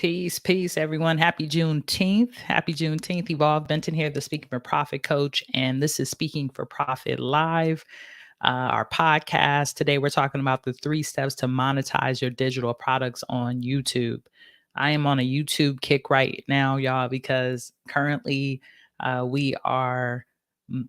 Peace, everyone. Happy Juneteenth. Happy Juneteenth. Evolve Benton here, the Speaking for Profit coach, and this is Speaking for Profit Live, our podcast. Today, we're talking about the 3 steps to monetize your digital products on YouTube. I am on a YouTube kick right now, y'all, because currently we are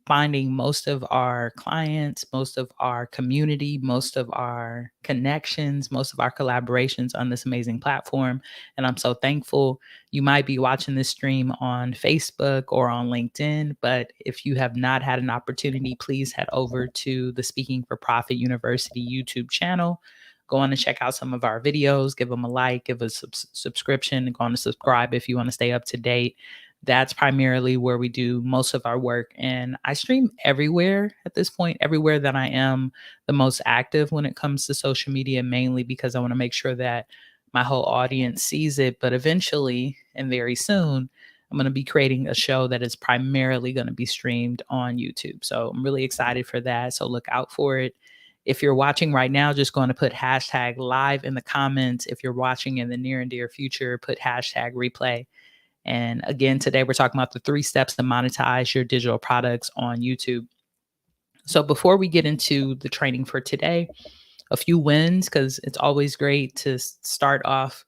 finding most of our clients, most of our community, most of our connections, most of our collaborations on this amazing platform. And I'm so thankful. You might be watching this stream on Facebook or on LinkedIn, but if you have not had an opportunity, please head over to the Speaking for Profit University YouTube channel. Go on and check out some of our videos, give them a like, give a subscription, go on and subscribe if you want to stay up to date. That's primarily where we do most of our work. And I stream everywhere at this point, everywhere that I am the most active when it comes to social media, mainly because I want to make sure that my whole audience sees it. But eventually, and very soon, I'm going to be creating a show that is primarily going to be streamed on YouTube. So I'm really excited for that. So look out for it. If you're watching right now, just going to put hashtag live in the comments. If you're watching in the near and dear future, put hashtag replay. And again, today we're talking about the 3 steps to monetize your digital products on YouTube. So before we get into the training for today, a few wins, because it's always great to start off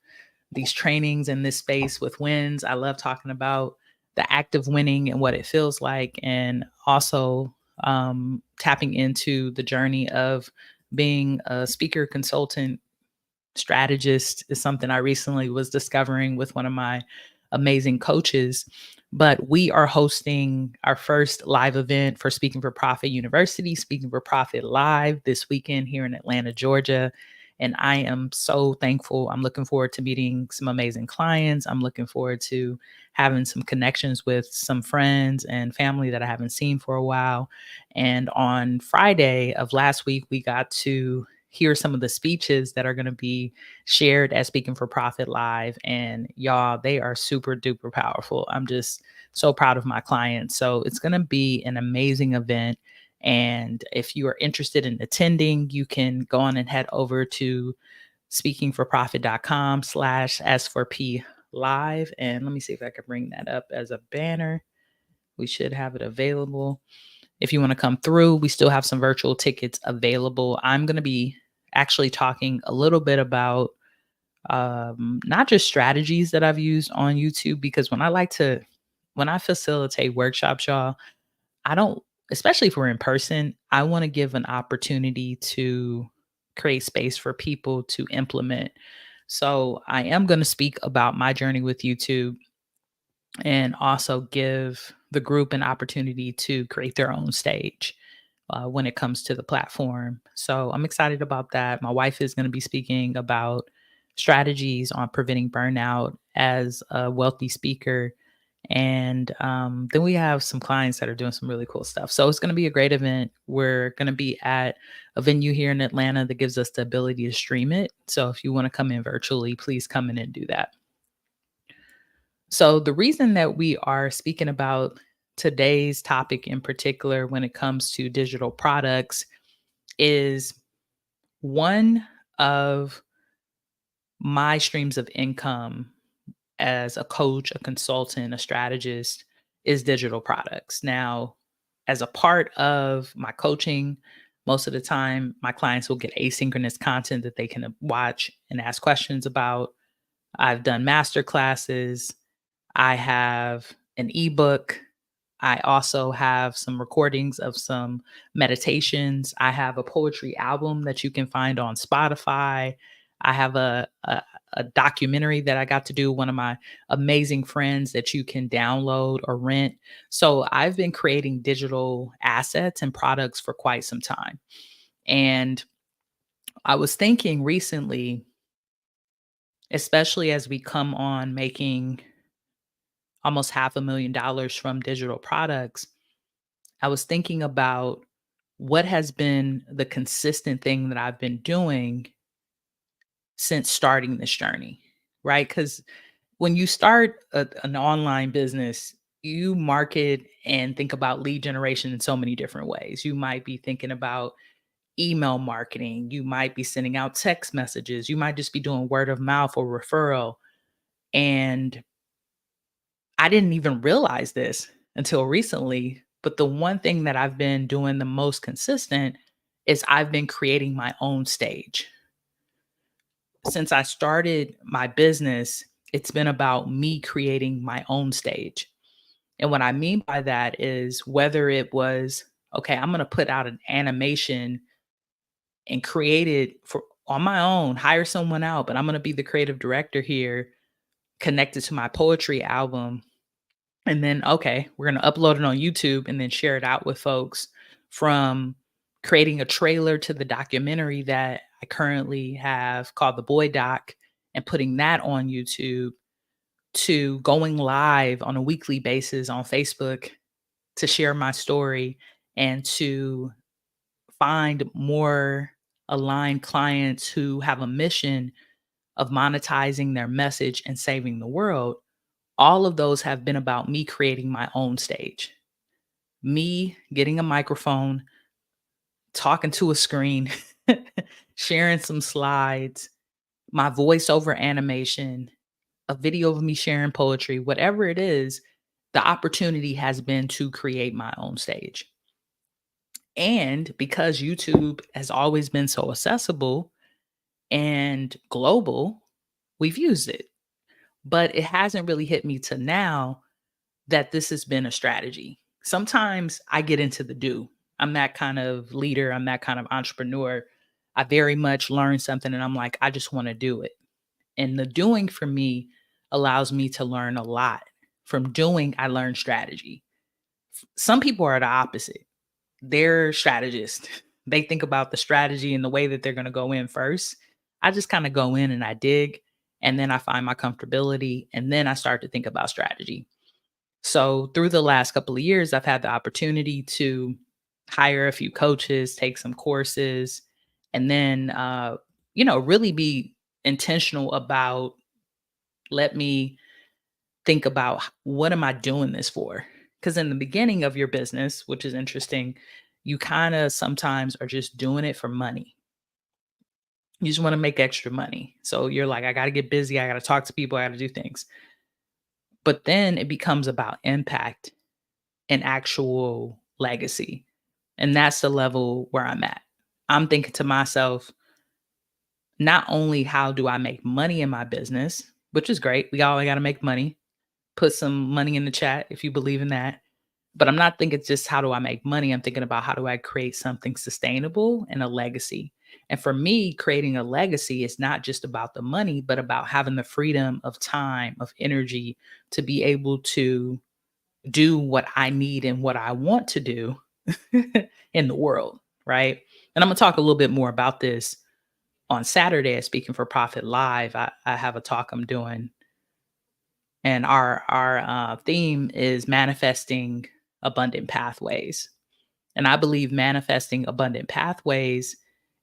these trainings in this space with wins. I love talking about the act of winning and what it feels like, and also tapping into the journey of being a speaker, consultant, strategist is something I recently was discovering with one of my amazing coaches. But we are hosting our first live event for Speaking for Profit University, Speaking for Profit Live, this weekend here in Atlanta, Georgia. And I am so thankful. I'm looking forward to meeting some amazing clients. I'm looking forward to having some connections with some friends and family that I haven't seen for a while. And on Friday of last week, we got to hear some of the speeches that are going to be shared at Speaking for Profit Live. And y'all, they are super duper powerful. I'm just so proud of my clients. So it's going to be an amazing event. And if you are interested in attending, you can go on and head over to speakingforprofit.com/S4P live. And let me see if I can bring that up as a banner. We should have it available. If you want to come through, we still have some virtual tickets available. I'm going to be actually talking a little bit about not just strategies that I've used on YouTube, because when I facilitate workshops, y'all, I don't, especially if we're in person, I want to give an opportunity to create space for people to implement. So I am going to speak about my journey with YouTube and also give the group an opportunity to create their own stage when it comes to the platform. So I'm excited about that. My wife is going to be speaking about strategies on preventing burnout as a wealthy speaker. And then we have some clients that are doing some really cool stuff. So it's going to be a great event. We're going to be at a venue here in Atlanta that gives us the ability to stream it. So if you want to come in virtually, please come in and do that. So the reason that we are speaking about today's topic in particular when it comes to digital products is one of my streams of income as a coach, a consultant, a strategist is digital products. Now, as a part of my coaching, most of the time my clients will get asynchronous content that they can watch and ask questions about. I've done master classes. I have an ebook. I also have some recordings of some meditations. I have a poetry album that you can find on Spotify. I have a documentary that I got to do, one of my amazing friends that you can download or rent. So I've been creating digital assets and products for quite some time. And I was thinking recently, especially as we come on making almost $500,000 from digital products, I was thinking about what has been the consistent thing that I've been doing since starting this journey, right? Because when you start an online business, you market and think about lead generation in so many different ways. You might be thinking about email marketing, you might be sending out text messages, you might just be doing word of mouth or referral. And I didn't even realize this until recently. But the one thing that I've been doing the most consistent is I've been creating my own stage. Since I started my business, it's been about me creating my own stage. And what I mean by that is whether it was, okay, I'm going to put out an animation and create it for on my own, hire someone out, but I'm going to be the creative director here, connected to my poetry album. And then, okay, we're going to upload it on YouTube and then share it out with folks, from creating a trailer to the documentary that I currently have called The Boy Doc and putting that on YouTube, to going live on a weekly basis on Facebook to share my story and to find more aligned clients who have a mission of monetizing their message and saving the world. All of those have been about me creating my own stage, me getting a microphone, talking to a screen, sharing some slides, my voiceover animation, a video of me sharing poetry, whatever it is. The opportunity has been to create my own stage. And because YouTube has always been so accessible and global, we've used it. But it hasn't really hit me to now that this has been a strategy. Sometimes I get into the do. I'm that kind of leader, I'm that kind of entrepreneur. I very much learn something and I'm like, I just want to do it. And the doing for me allows me to learn a lot. From doing, I learn strategy. Some people are the opposite. They're strategists. They think about the strategy and the way that they're going to go in first. I just kind of go in and I dig, and then I find my comfortability, and then I start to think about strategy. So through the last couple of years, I've had the opportunity to hire a few coaches, take some courses, and then really be intentional about, let me think about, what am I doing this for? Because in the beginning of your business, which is interesting, you kind of sometimes are just doing it for money. You just want to make extra money. So you're like, I got to get busy. I got to talk to people. I got to do things. But then it becomes about impact and actual legacy. And that's the level where I'm at. I'm thinking to myself, not only how do I make money in my business, which is great. We all got to make money. Put some money in the chat if you believe in that. But I'm not thinking just how do I make money? I'm thinking about how do I create something sustainable and a legacy. And for me, creating a legacy is not just about the money, but about having the freedom of time, of energy, to be able to do what I need and what I want to do in the world. Right. And I'm going to talk a little bit more about this on Saturday at Speaking for Profit Live. I have a talk I'm doing, and our theme is manifesting abundant pathways. And I believe manifesting abundant pathways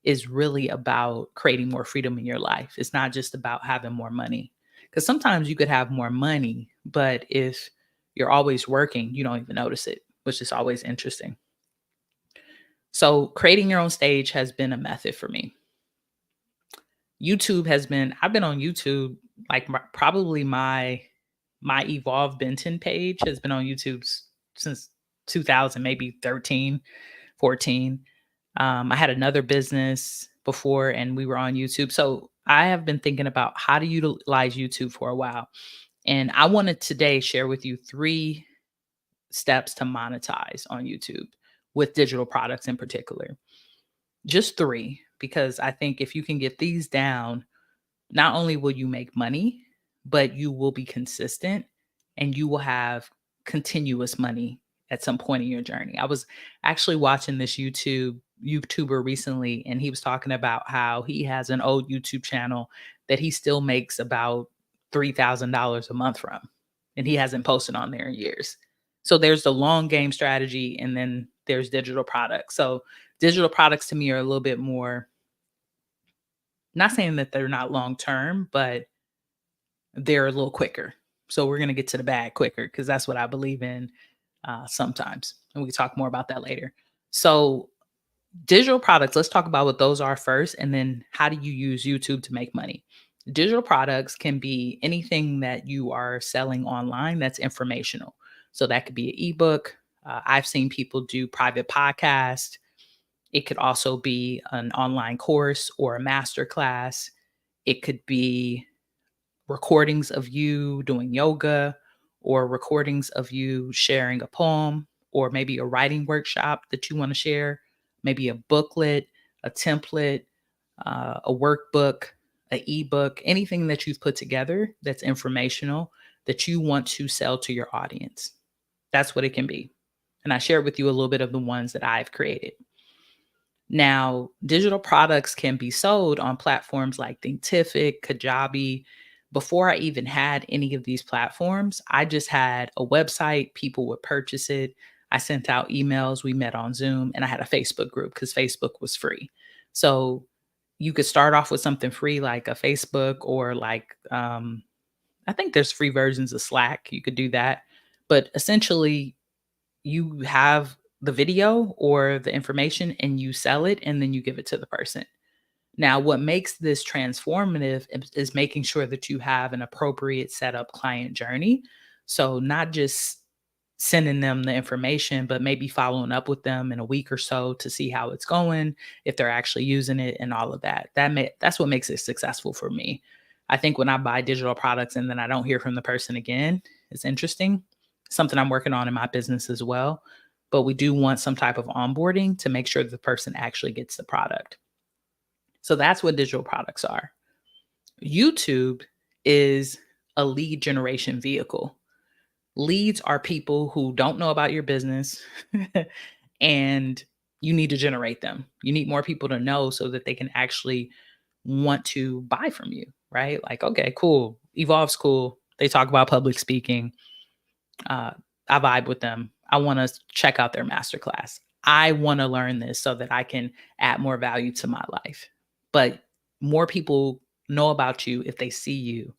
is really about creating more freedom in your life. It's not just about having more money. Because sometimes you could have more money, but if you're always working, you don't even notice it, which is always interesting. So creating your own stage has been a method for me. I've been on YouTube, like probably my Evolve Benton page has been on YouTube since 2000, maybe 13, 14. I had another business before and we were on YouTube. So I have been thinking about how to utilize YouTube for a while. And I want to today share with you 3 steps to monetize on YouTube with digital products in particular. Just 3, because I think if you can get these down, not only will you make money, but you will be consistent and you will have continuous money at some point in your journey. I was actually watching this YouTuber recently, and he was talking about how he has an old YouTube channel that he still makes about $3,000 a month from, and he hasn't posted on there in years. So there's the long game strategy, and then there's digital products. So digital products to me are a little bit more, not saying that they're not long term, but they're a little quicker. So we're going to get to the bag quicker because that's what I believe in sometimes. And we can talk more about that later. So digital products, let's talk about what those are first. And then how do you use YouTube to make money? Digital products can be anything that you are selling online that's informational. So that could be an ebook. I've seen people do private podcasts. It could also be an online course or a master class. It could be recordings of you doing yoga or recordings of you sharing a poem or maybe a writing workshop that you want to share, maybe a booklet, a template, a workbook, an ebook, anything that you've put together that's informational that you want to sell to your audience. That's what it can be. And I shared with you a little bit of the ones that I've created. Now, digital products can be sold on platforms like Thinkific, Kajabi. Before I even had any of these platforms, I just had a website, people would purchase it. I sent out emails, we met on Zoom, and I had a Facebook group because Facebook was free. So you could start off with something free like a Facebook or like, I think there's free versions of Slack. You could do that. But essentially, you have the video or the information and you sell it and then you give it to the person. Now, what makes this transformative is making sure that you have an appropriate setup client journey. So, not just sending them the information, but maybe following up with them in a week or so to see how it's going, if they're actually using it, and all of that. That's what makes it successful for me. I think when I buy digital products and then I don't hear from the person again, it's interesting. Something I'm working on in my business as well. But we do want some type of onboarding to make sure that the person actually gets the product. So that's what digital products are. YouTube is a lead generation vehicle. Leads are people who don't know about your business and you need to generate them. You need more people to know so that they can actually want to buy from you, right? Like, okay, cool. Evolve's cool. They talk about public speaking. Uh, I vibe with them. I want to check out their masterclass. I want to learn this so that I can add more value to my life. But more people know about you if they see you.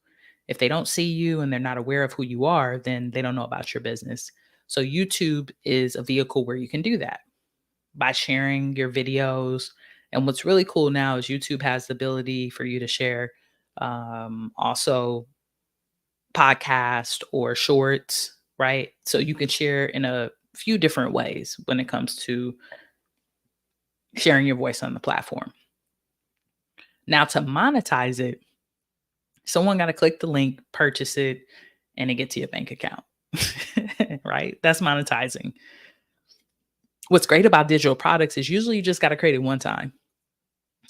If they don't see you and they're not aware of who you are, then they don't know about your business. So YouTube is a vehicle where you can do that by sharing your videos. And what's really cool now is YouTube has the ability for you to share also podcast or shorts, right? So you can share in a few different ways when it comes to sharing your voice on the platform. Now, to monetize it, someone got to click the link, purchase it, and it gets to your bank account, right? That's monetizing. What's great about digital products is usually you just got to create it one time.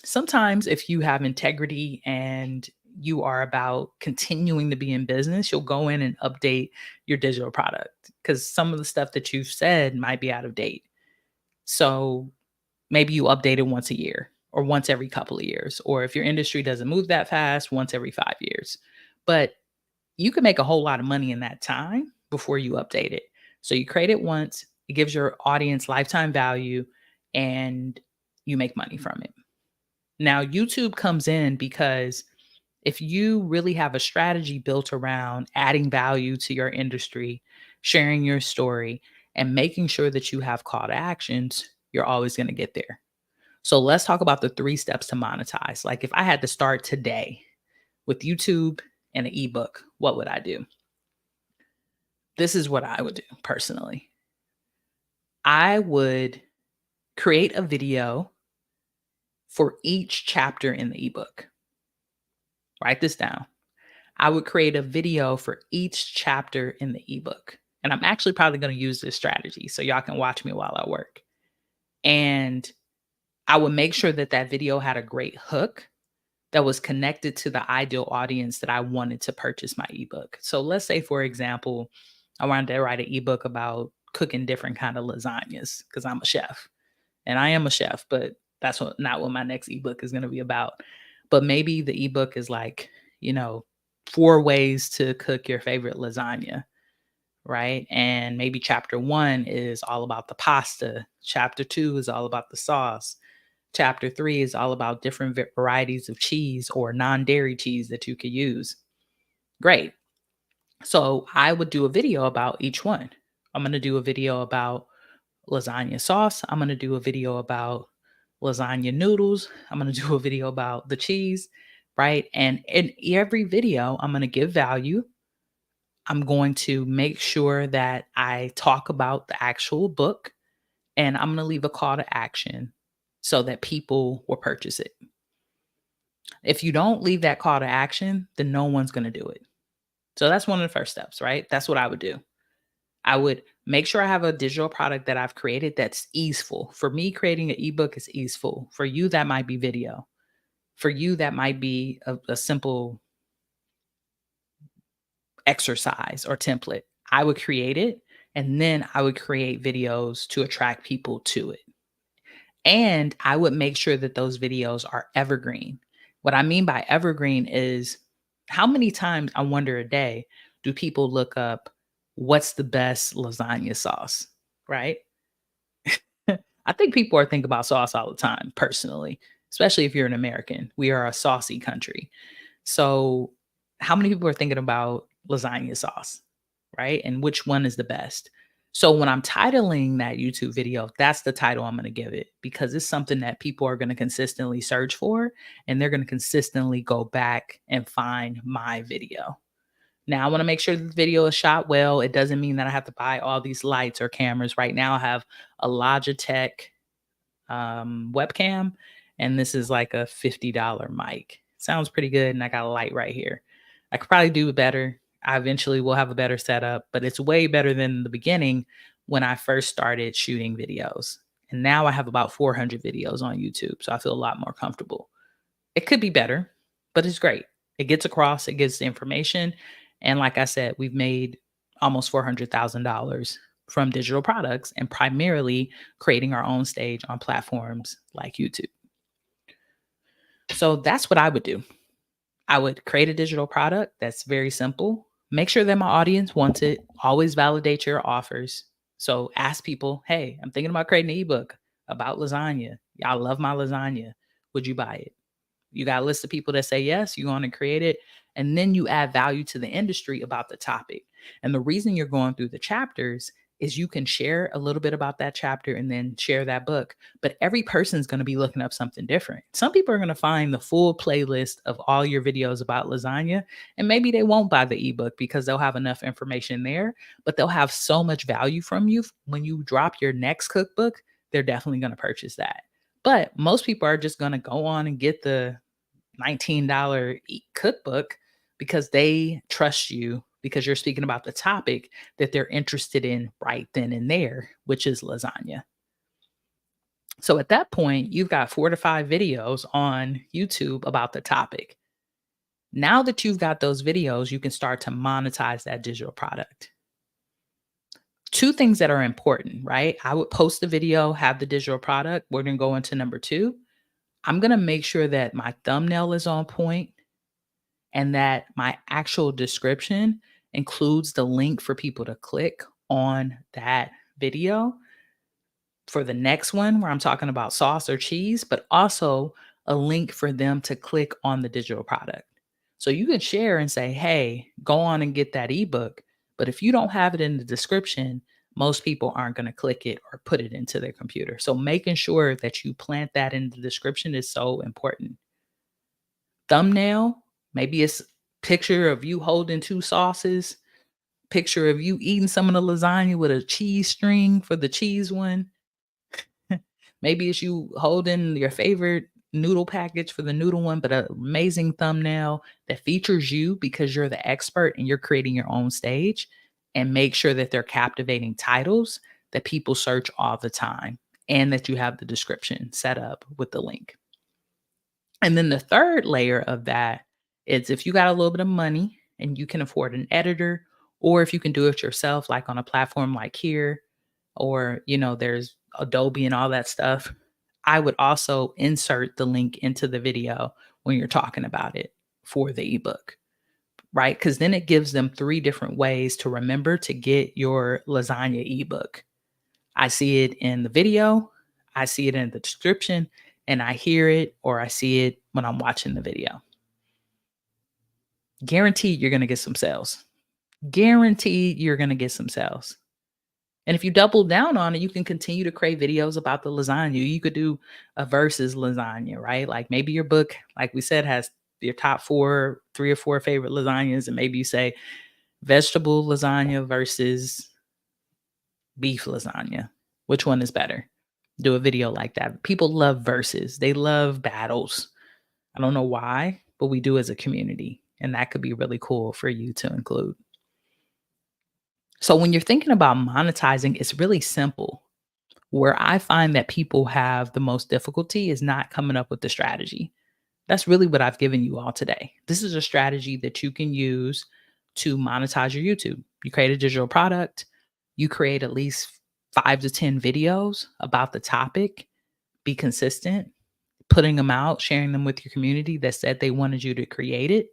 Sometimes, if you have integrity and you are about continuing to be in business, you'll go in and update your digital product because some of the stuff that you've said might be out of date. So maybe you update it once a year or once every couple of years. Or if your industry doesn't move that fast, once every 5 years. But you can make a whole lot of money in that time before you update it. So you create it once, it gives your audience lifetime value, and you make money from it. Now, YouTube comes in because if you really have a strategy built around adding value to your industry, sharing your story, and making sure that you have call to actions, you're always going to get there. So let's talk about the 3 steps to monetize. Like if I had to start today with YouTube and an ebook, what would I do? This is what I would do personally. I would create a video for each chapter in the ebook. Write this down. I would create a video for each chapter in the ebook. And I'm actually probably going to use this strategy so y'all can watch me while I work. And I would make sure that that video had a great hook that was connected to the ideal audience that I wanted to purchase my ebook. So let's say, for example, I wanted to write an ebook about cooking different kind of lasagnas because I'm a chef and I am a chef, but that's not what my next ebook is going to be about. But maybe the ebook is like, 4 ways to cook your favorite lasagna, right? And maybe chapter 1 is all about the pasta. Chapter 2 is all about the sauce. Chapter 3 is all about different varieties of cheese or non-dairy cheese that you could use. Great. So I would do a video about each one. I'm going to do a video about lasagna sauce. I'm going to do a video about lasagna noodles. I'm going to do a video about the cheese. right? And in every video, I'm going to give value. I'm going to make sure that I talk about the actual book, and I'm going to leave a call to action so that people will purchase it. If you don't leave that call to action, then no one's going to do it. So that's one of the first steps, right? That's what I would do. I would make sure I have a digital product that I've created that's easeful. For me, creating an ebook is easeful. For you, that might be video. For you, that might be a simple exercise or template. I would create it, and then I would create videos to attract people to it. And I would make sure that those videos are evergreen. What I mean by evergreen is how many times, I wonder, a day do people look up what's the best lasagna sauce, right? I think people are thinking about sauce all the time, personally, especially if you're an American. We are a saucy country. So, how many people are thinking about lasagna sauce, right? And which one is the best? So, when I'm titling that YouTube video, that's the title I'm going to give it because it's something that people are going to consistently search for and they're going to consistently go back and find my video. Now, I want to make sure the video is shot well. It doesn't mean that I have to buy all these lights or cameras. Right now, I have a Logitech webcam, and this is like a $50 mic. Sounds pretty good, and I got a light right here. I could probably do better. I eventually will have a better setup, but it's way better than the beginning when I first started shooting videos. And now I have about 400 videos on YouTube, so I feel a lot more comfortable. It could be better, but it's great. It gets across, it gets the information, and like I said, we've made almost $400,000 from digital products and primarily creating our own stage on platforms like YouTube. So that's what I would do. I would create a digital product that's very simple. Make sure that my audience wants it. Always validate your offers. So ask people, hey, I'm thinking about creating an ebook about lasagna. Y'all love my lasagna. Would you buy it? You got a list of people that say yes, you want to create it. And then you add value to the industry about the topic. And the reason you're going through the chapters is you can share a little bit about that chapter and then share that book. But every person's going to be looking up something different. Some people are going to find the full playlist of all your videos about lasagna, and maybe they won't buy the ebook because they'll have enough information there, but they'll have so much value from you when you drop your next cookbook, they're definitely going to purchase that. But most people are just going to go on and get the $19 cookbook because they trust you because you're speaking about the topic that they're interested in right then and there, which is lasagna. So at that point, you've got 4 to 5 videos on YouTube about the topic. Now that you've got those videos, you can start to monetize that digital product. 2 things that are important, right? I would post the video, have the digital product. We're going to go into number 2. I'm going to make sure that my thumbnail is on point and that my actual description includes the link for people to click on that video for the next one where I'm talking about sauce or cheese, but also a link for them to click on the digital product. So you can share and say, hey, go on and get that ebook. But if you don't have it in the description, most people aren't going to click it or put it into their computer. So making sure that you plant that in the description is so important. Thumbnail, maybe it's picture of you holding 2 sauces, picture of you eating some of the lasagna with a cheese string for the cheese one. Maybe it's you holding your favorite noodle package for the noodle one, but an amazing thumbnail that features you because you're the expert and you're creating your own stage. And make sure that they're captivating titles that people search all the time and that you have the description set up with the link. And then the third layer of that is if you got a little bit of money and you can afford an editor, or if you can do it yourself, like on a platform like here, or, there's Adobe and all that stuff, I would also insert the link into the video when you're talking about it for the ebook, right? Because then it gives them 3 different ways to remember to get your lasagna ebook. I see it in the video, I see it in the description, and I hear it or I see it when I'm watching the video. Guaranteed you're going to get some sales. Guaranteed you're going to get some sales. And if you double down on it, you can continue to create videos about the lasagna. You could do a versus lasagna, right? Like maybe your book, like we said, has your top four, three or four favorite lasagnas, and maybe you say vegetable lasagna versus beef lasagna. Which one is better? Do a video like that. People love verses. They love battles. I don't know why, but we do as a community. And that could be really cool for you to include. So when you're thinking about monetizing, it's really simple. Where I find that people have the most difficulty is not coming up with the strategy. That's really what I've given you all today. This is a strategy that you can use to monetize your YouTube. You create a digital product, you create at least 5 to 10 videos about the topic, be consistent, putting them out, sharing them with your community that said they wanted you to create it.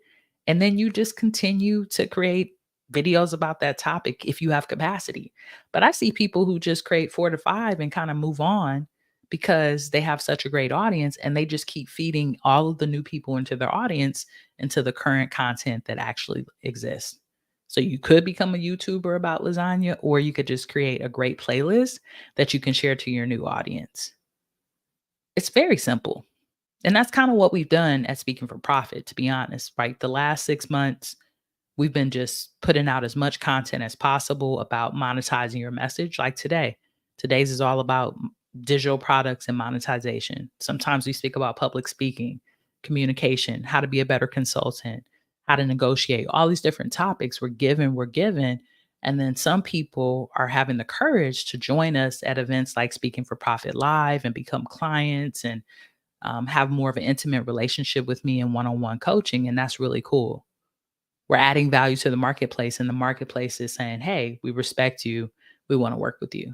And then you just continue to create videos about that topic if you have capacity. But I see people who just create 4 to 5 and kind of move on because they have such a great audience and they just keep feeding all of the new people into their audience into the current content that actually exists. So you could become a YouTuber about lasagna, or you could just create a great playlist that you can share to your new audience. It's very simple. And that's kind of what we've done at Speaking for Profit, to be honest, right? The last 6 months, we've been just putting out as much content as possible about monetizing your message. Like today, today's is all about digital products and monetization. Sometimes we speak about public speaking, communication, how to be a better consultant, how to negotiate, all these different topics we're given. And then some people are having the courage to join us at events like Speaking for Profit Live and become clients and have more of an intimate relationship with me in one-on-one coaching. And that's really cool. We're adding value to the marketplace, and the marketplace is saying, hey, we respect you. We want to work with you.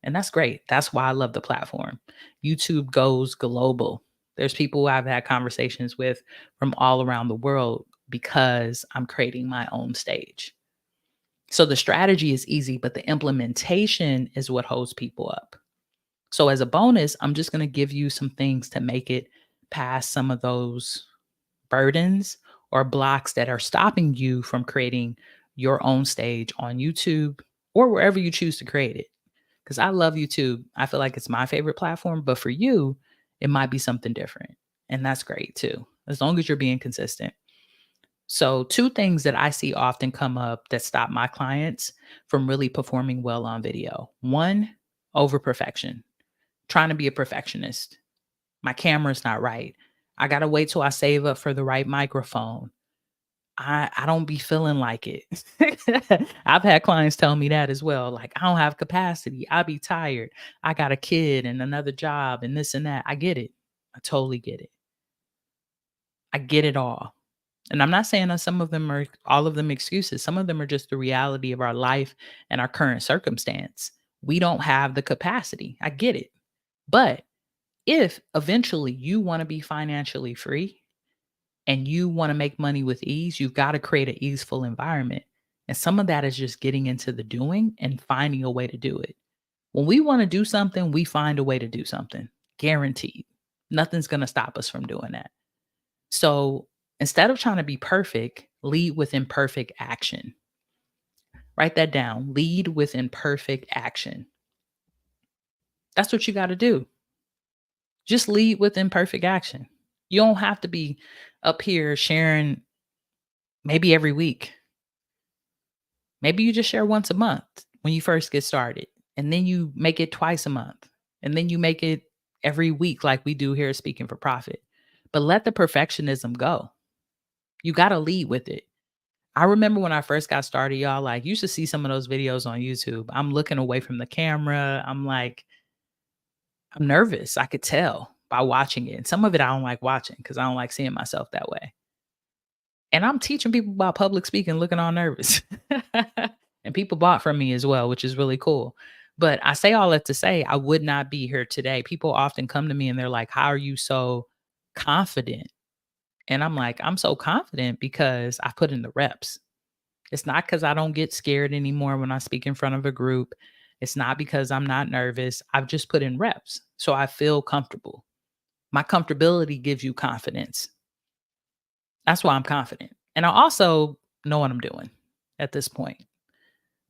And that's great. That's why I love the platform. YouTube goes global. There's people I've had conversations with from all around the world because I'm creating my own stage. So the strategy is easy, but the implementation is what holds people up. So as a bonus, I'm just going to give you some things to make it past some of those burdens or blocks that are stopping you from creating your own stage on YouTube or wherever you choose to create it. Because I love YouTube. I feel like it's my favorite platform, but for you, it might be something different. And that's great too, as long as you're being consistent. So, two things that I see often come up that stop my clients from really performing well on video. One, over perfection, trying to be a perfectionist. My camera's not right. I gotta wait till I save up for the right microphone. I don't be feeling like it. I've had clients tell me that as well. Like, I don't have capacity. I be tired. I got a kid and another job and this and that. I get it. I totally get it. I get it all. And I'm not saying that some of them are all of them excuses. Some of them are just the reality of our life and our current circumstance. We don't have the capacity. I get it. But if eventually you want to be financially free and you want to make money with ease, you've got to create an easeful environment. And some of that is just getting into the doing and finding a way to do it. When we want to do something, we find a way to do something, guaranteed. Nothing's going to stop us from doing that. So instead of trying to be perfect, lead with imperfect action. Write that down. Lead with imperfect action. That's what you got to do. Just lead with imperfect action. You don't have to be up here sharing maybe every week. Maybe you just share once a month when you first get started, and then you make it twice a month, and then you make it every week like we do here at Speaking for Profit. But let the perfectionism go. You got to lead with it. I remember when I first got started, y'all, like, you should see some of those videos on YouTube. I'm looking away from the camera. I'm like, I'm nervous. I could tell by watching it. And some of it I don't like watching because I don't like seeing myself that way. And I'm teaching people about public speaking looking all nervous. And people bought from me as well, which is really cool. But I say all that to say I would not be here today. People often come to me and they're like, how are you so confident? And I'm like, I'm so confident because I put in the reps. It's not because I don't get scared anymore when I speak in front of a group. It's not because I'm not nervous. I've just put in reps. So I feel comfortable. My comfortability gives you confidence. That's why I'm confident. And I also know what I'm doing at this point.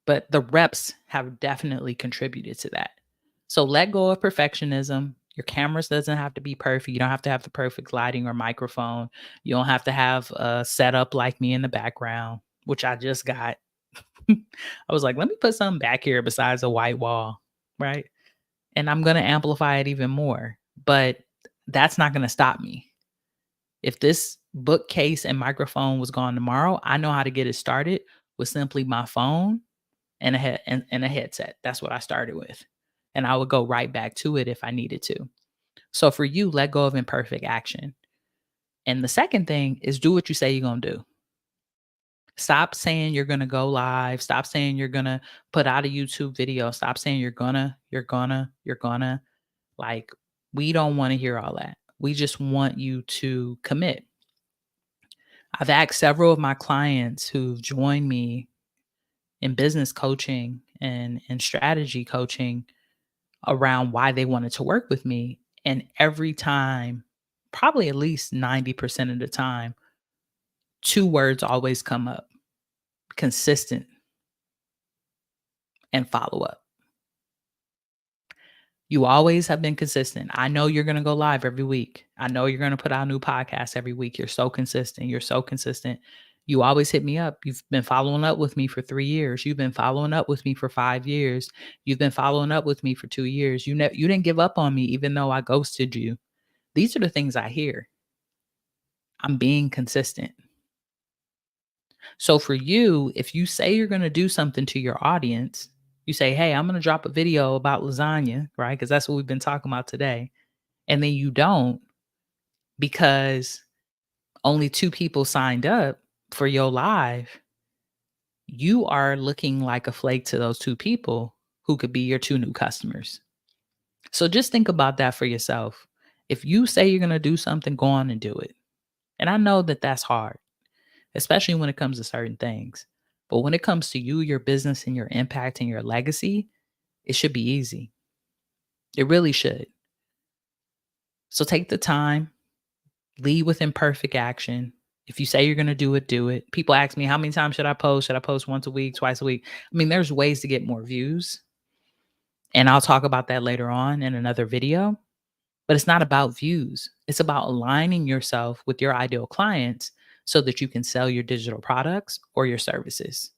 But the reps have definitely contributed to that. So let go of perfectionism, Your cameras doesn't have to be perfect. You don't have to have the perfect lighting or microphone. You don't have to have a setup like me in the background, which I just got. I was like, let me put something back here besides a white wall, right? And I'm going to amplify it even more. But that's not going to stop me. If this bookcase and microphone was gone tomorrow, I know how to get it started with simply my phone and and a headset. That's what I started with. And I would go right back to it if I needed to. So for you, let go of imperfect action. And the second thing is do what you say you're going to do. Stop saying you're going to go live. Stop saying you're going to put out a YouTube video. Stop saying you're gonna. Like, we don't want to hear all that. We just want you to commit. I've asked several of my clients who've joined me in business coaching and strategy coaching around why they wanted to work with me. And every time, probably at least 90% of the time, two words always come up: consistent and follow up. You always have been consistent. I know you're going to go live every week. I know you're going to put out new podcasts every week. You're so consistent. You're so consistent. You always hit me up. You've been following up with me for 3 years. You've been following up with me for 5 years. You've been following up with me for 2 years. You didn't give up on me even though I ghosted you. These are the things I hear. I'm being consistent. So for you, if you say you're going to do something to your audience, you say, hey, I'm going to drop a video about lasagna, right? Because that's what we've been talking about today. And then you don't, because only 2 people signed up for your live, you are looking like a flake to those 2 people who could be your 2 new customers. So just think about that for yourself. If you say you're going to do something, go on and do it. And I know that that's hard, especially when it comes to certain things. But when it comes to you, your business, and your impact and your legacy, it should be easy. It really should. So take the time, lead with imperfect action. If you say you're going to do it, do it. People ask me, how many times should I post? Should I post once a week, twice a week? I mean, there's ways to get more views. And I'll talk about that later on in another video. But it's not about views. It's about aligning yourself with your ideal clients so that you can sell your digital products or your services.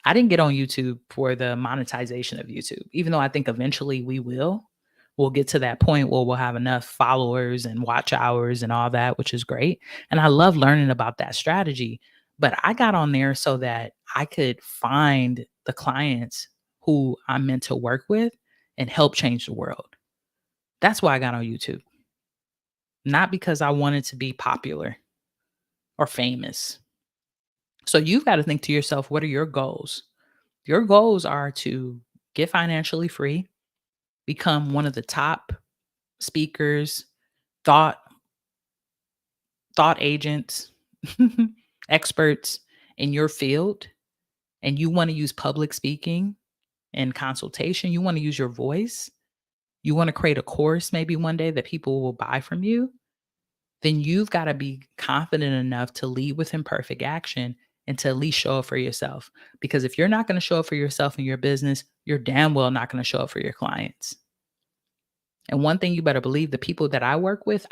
I didn't get on YouTube for the monetization of YouTube, even though I think eventually we will. We'll get to that point where we'll have enough followers and watch hours and all that, which is great. And I love learning about that strategy. But I got on there so that I could find the clients who I'm meant to work with and help change the world. That's why I got on YouTube. Not because I wanted to be popular or famous. So you've got to think to yourself, what are your goals? Your goals are to get financially free, become one of the top speakers, thought agents, experts in your field, and you want to use public speaking and consultation. You want to use your voice. You want to create a course maybe one day that people will buy from you. Then you've got to be confident enough to lead with imperfect action and to at least show up for yourself. Because if you're not going to show up for yourself in your business, you're damn well not going to show up for your clients. And one thing you better believe, the people that I work with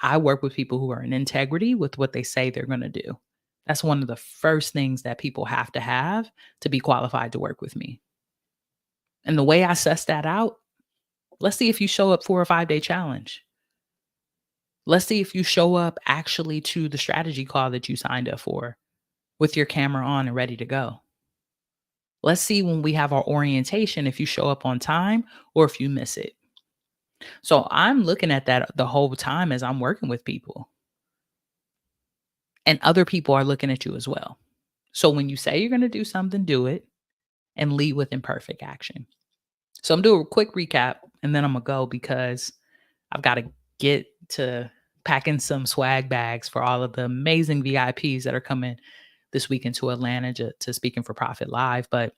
people who are in integrity with what they say they're going to do. That's one of the first things that people have to be qualified to work with me. And the way I suss that out, let's see if you show up for a 5-day challenge. Let's see if you show up actually to the strategy call that you signed up for with your camera on and ready to go. Let's see when we have our orientation if you show up on time or if you miss it. So I'm looking at that the whole time as I'm working with people. And other people are looking at you as well. So when you say you're going to do something, do it and lead with imperfect action. So I'm doing a quick recap and then I'm going to go because I've got to get to packing some swag bags for all of the amazing VIPs that are coming this weekend to Atlanta to Speaking for Profit Live. But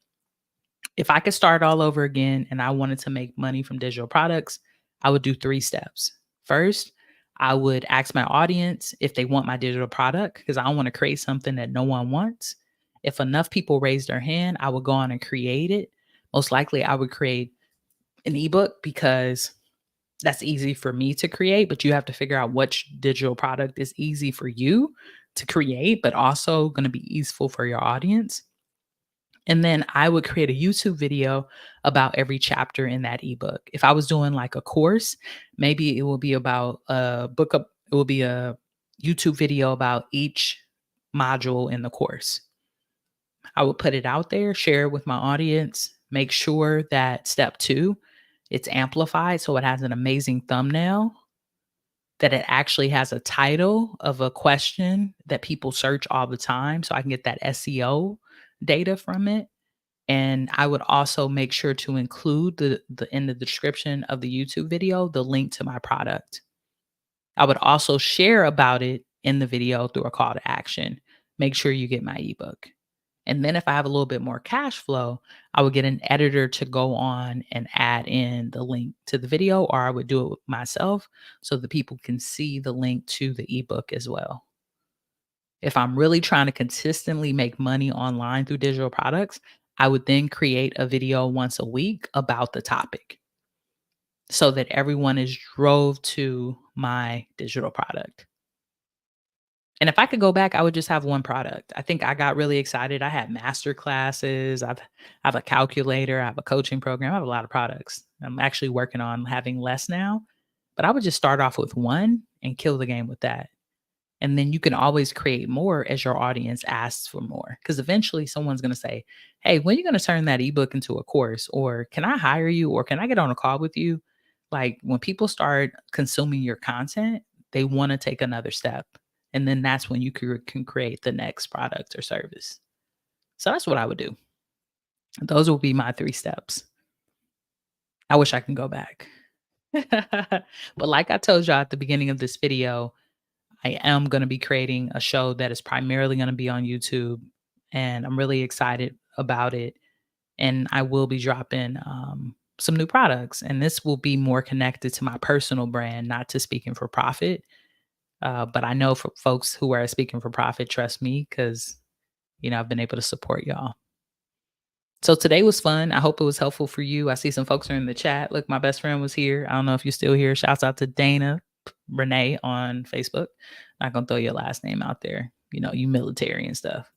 if I could start all over again and I wanted to make money from digital products, I would do 3 steps. First, I would ask my audience if they want my digital product because I want to create something that no one wants. If enough people raise their hand, I would go on and create it. Most likely, I would create an ebook because that's easy for me to create, but you have to figure out which digital product is easy for you to create, but also going to be useful for your audience. And then I would create a YouTube video about every chapter in that ebook. If I was doing like a course, maybe it will be about a book up, it will be a YouTube video about each module in the course. I would put it out there, share it with my audience, make sure that step 2, it's amplified so it has an amazing thumbnail, that it actually has a title of a question that people search all the time so I can get that SEO data from it. And I would also make sure to include the in the description of the YouTube video, the link to my product. I would also share about it in the video through a call to action. Make sure you get my ebook. And then if I have a little bit more cash flow, I would get an editor to go on and add in the link to the video, or I would do it myself so that people can see the link to the ebook as well. If I'm really trying to consistently make money online through digital products, I would then create a video once a week about the topic so that everyone is drove to my digital product. And if I could go back, I would just have one product. I think I got really excited. I had master classes. I have a calculator. I have a coaching program. I have a lot of products. I'm actually working on having less now, but I would just start off with one and kill the game with that. And then you can always create more as your audience asks for more. Because eventually someone's going to say, hey, when are you going to turn that ebook into a course? Or can I hire you? Or can I get on a call with you? Like when people start consuming your content, they want to take another step. And then that's when you can create the next product or service. So that's what I would do. Those will be my 3 steps. I wish I can go back. But like I told y'all at the beginning of this video, I am going to be creating a show that is primarily going to be on YouTube, and I'm really excited about it. And I will be dropping some new products, and this will be more connected to my personal brand, not to speaking for profit. But I know for folks who are speaking for profit, trust me, because I've been able to support y'all. So today was fun. I hope it was helpful for you. I see some folks are in the chat. Look, my best friend was here. I don't know if you're still here. Shouts out to Dana Renee on Facebook. Not gonna throw your last name out there. You military and stuff.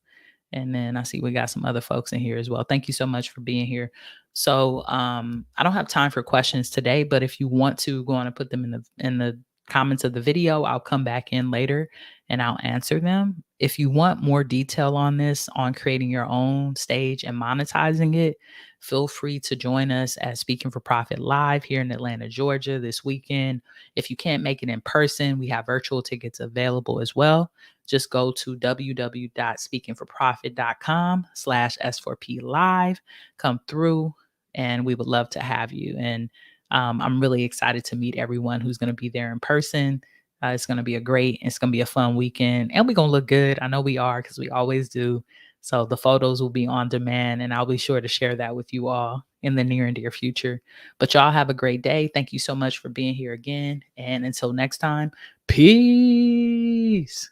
And then I see we got some other folks in here as well. Thank you so much for being here. So I don't have time for questions today, but if you want to go on and put them in the comments of the video, I'll come back in later and I'll answer them. If you want more detail on this, on creating your own stage and monetizing it, feel free to join us at Speaking for Profit Live here in Atlanta, Georgia this weekend. If you can't make it in person, we have virtual tickets available as well. Just go to www.speakingforprofit.com/S4P live. Come through, and we would love to have you. And I'm really excited to meet everyone who's going to be there in person. It's going to be it's going to be a fun weekend, and we're going to look good. I know we are because we always do. So the photos will be on demand, and I'll be sure to share that with you all in the near and dear future. But y'all have a great day. Thank you so much for being here again. And until next time, peace.